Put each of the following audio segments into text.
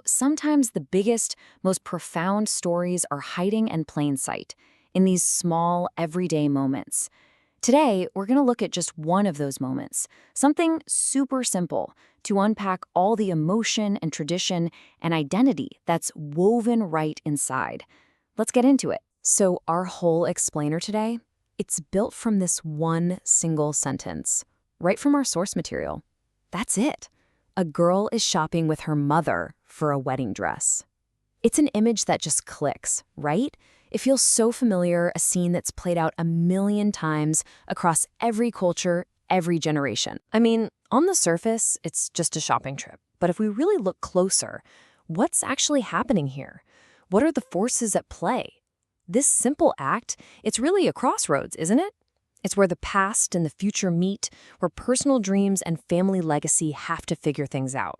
Sometimes the biggest, most profound stories are hiding in plain sight, in these small, everyday moments. Today, we're going to look at just one of those moments, something super simple, to unpack all the emotion and tradition and identity that's woven right inside. Let's get into it. So our whole explainer today, it's built from this one single sentence, right from our source material. That's it. A girl is shopping with her mother for a wedding dress. It's an image that just clicks, right? It feels so familiar, a scene that's played out a million times across every culture, every generation. I mean, on the surface, it's just a shopping trip. But if we really look closer, what's actually happening here? What are the forces at play? This simple act, it's really a crossroads, isn't it? It's where the past and the future meet, where personal dreams and family legacy have to figure things out.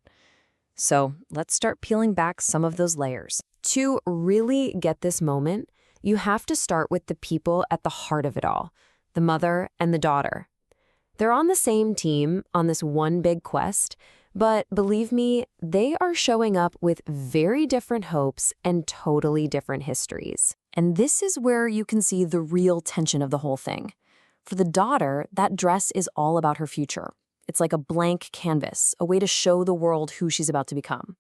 So let's start peeling back some of those layers. To really get this moment, you have to start with the people at the heart of it all, the mother and the daughter. They're on the same team on this one big quest, but believe me, they are showing up with very different hopes and totally different histories. And this is where you can see the real tension of the whole thing. For the daughter, that dress is all about her future. It's like a blank canvas, a way to show the world who she's about to become.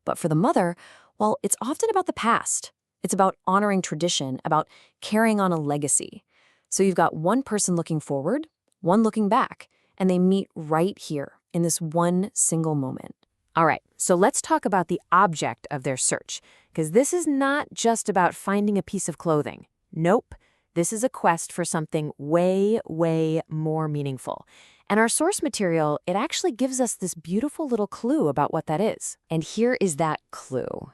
But for the mother, well, it's often about the past. It's about honoring tradition, about carrying on a legacy. So you've got one person looking forward, one looking back, and they meet right here in this one single moment. All right, so let's talk about the object of their search, because this is not just about finding a piece of clothing. Nope, this is a quest for something way, way more meaningful. And our source material, it actually gives us this beautiful little clue about what that is. And here is that clue.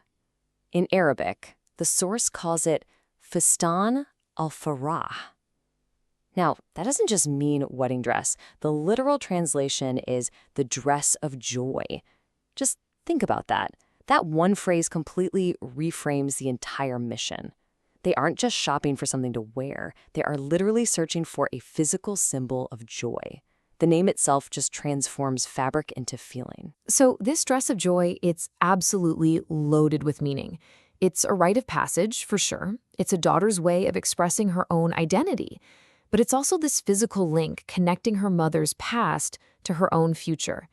In Arabic, the source calls it Fistan al-Farah. Now, that doesn't just mean wedding dress. The literal translation is the dress of joy. Just think about that. That one phrase completely reframes the entire mission. They aren't just shopping for something to wear. They are literally searching for a physical symbol of joy. The name itself just transforms fabric into feeling. So this dress of joy, it's absolutely loaded with meaning. It's a rite of passage, for sure. It's a daughter's way of expressing her own identity. But it's also this physical link connecting her mother's past to her own future.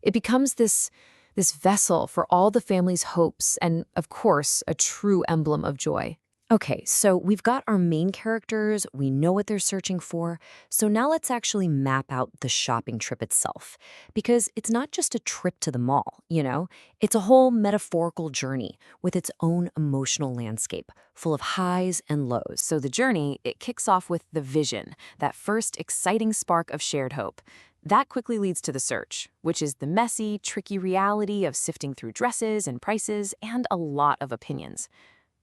It becomes this vessel for all the family's hopes and, of course, a true emblem of joy. Okay, so we've got our main characters, we know what they're searching for, so now let's actually map out the shopping trip itself. Because it's not just a trip to the mall, It's a whole metaphorical journey with its own emotional landscape, full of highs and lows. So the journey, it kicks off with the vision, that first exciting spark of shared hope. That quickly leads to the search, which is the messy, tricky reality of sifting through dresses and prices and a lot of opinions.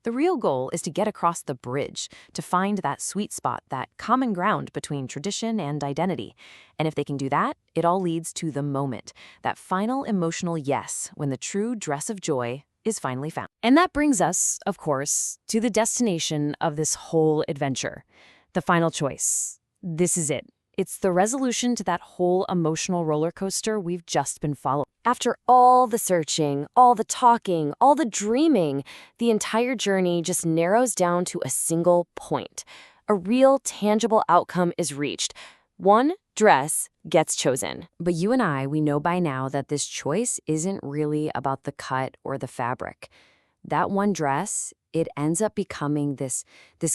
The real goal is to get across the bridge, to find that sweet spot, that common ground between tradition and identity. And if they can do that, it all leads to the moment, that final emotional yes, when the true dress of joy is finally found. And that brings us, of course, to the destination of this whole adventure. The final choice. This is it. It's the resolution to that whole emotional roller coaster we've just been following. After all the searching, all the talking, all the dreaming, the entire journey just narrows down to a single point. A real, tangible outcome is reached. One dress gets chosen. But you and I, we know by now that this choice isn't really about the cut or the fabric. That one dress, it ends up becoming this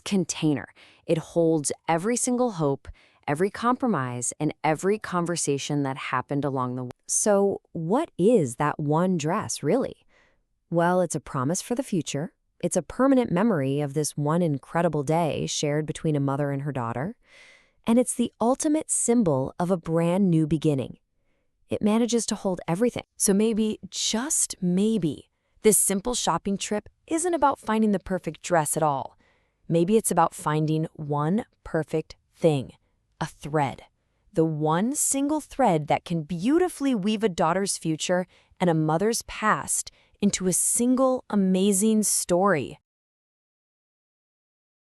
container. It holds every single hope, every compromise, and every conversation that happened along the way. So what is that one dress, really? Well, it's a promise for the future. It's a permanent memory of this one incredible day shared between a mother and her daughter. And it's the ultimate symbol of a brand new beginning. It manages to hold everything. So maybe, just maybe, this simple shopping trip isn't about finding the perfect dress at all. Maybe it's about finding one perfect thing. A thread. The one single thread that can beautifully weave a daughter's future and a mother's past into a single amazing story.